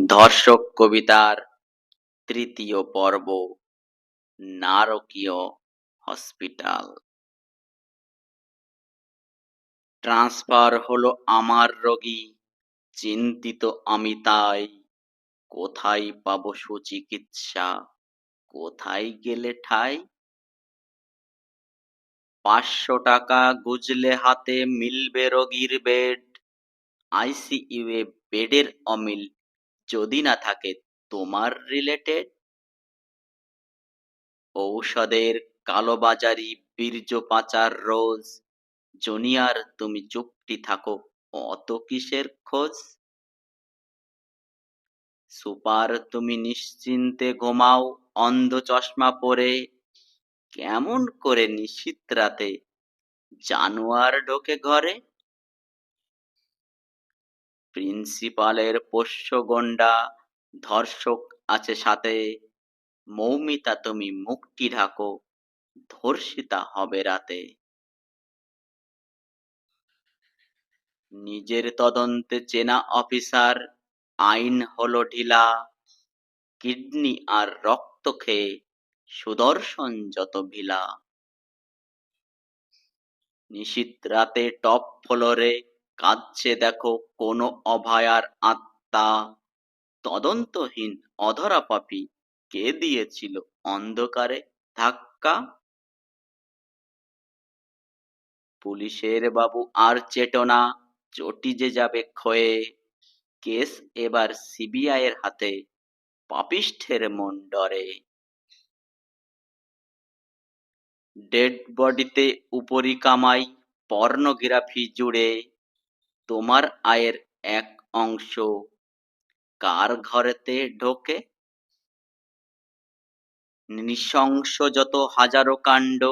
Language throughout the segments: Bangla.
ধর্ষক কবিতার তৃতীয় পর্ব, নারকীয় হসপিটাল। ট্রান্সফার হলো আমার রোগী, চিন্তিত আমি তাই। কোথায় পাবো সুচিকিৎসা, কোথায় গেলে ঠাঁই? ৫০০ টাকা গুজলে হাতে মিলবে রোগীর বেড। আইসিইউ এ বেডের অমিল যদি না থাকে তোমার রিলেটেড। ঔষধের কালোবাজারি, বীর্য পাচার রোজ। জুনিয়র তুমি চুপটি থাকো, অত কিসের খোঁজ? সুপার তুমি নিশ্চিন্তে ঘুমাও অন্ধ চশমা পরে। কেমন করে নিশীথ রাতে জানোয়ার ঢোকে ঘরে? প্রিন্সিপালের পোষ্য গণ্ডা, ধর্ষক আছে সাথে। মৌমিতা তুমি মুখটি ঢাকো, ধর্ষিতা হবে রাতে। নিজের তদন্তে চেনা অফিসার, আইন হলো ঢিলা। কিডনি আর রক্ত খেয়ে সুদর্শন যত ভিলা। নিশীথ রাতে টপ ফ্লোরে কাঁদছে দেখো কোনো অভয়ার আত্মা। তদন্তহীন অধরা পাপী কে দিয়েছিল অন্ধকারে ধাক্কা? পুলিশের বাবু আর চেতনা, চটি যে যাবে ক্ষয়ে। কেস এবার সিবিআই এর হাতে, পাপিষ্ঠের মন ডরে। ডেড বডিতে উপরি কামাই, পর্নোগ্রাফি জুড়ে। তোমার আয়ের এক অংশ কার ঘরেতে ঢোকে? নৃশংস যত হাজারো কাণ্ড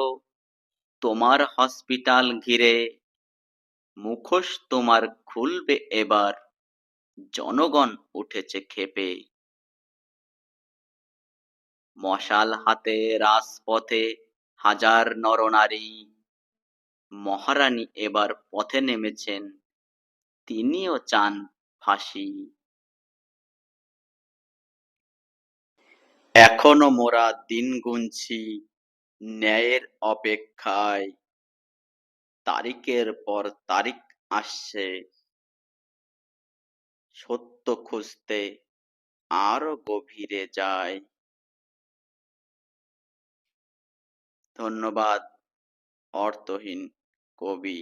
তোমার হসপিটাল ঘিরে। মুখোশ তোমার খুলবে এবার, জনগণ উঠেছে ক্ষেপে। মশাল হাতে রাজপথে হাজার নরনারী। মহারানী এবার পথে নেমেছেন, তিনিও চান ফাঁসি। এখনো মোরা দিন গুনছি ন্যায়ের অপেক্ষায়। তারিখের পর তারিখ আসছে, সত্য খুঁজতে আরো গভীরে যায়। ধন্যবাদ। অর্থহীন কবি।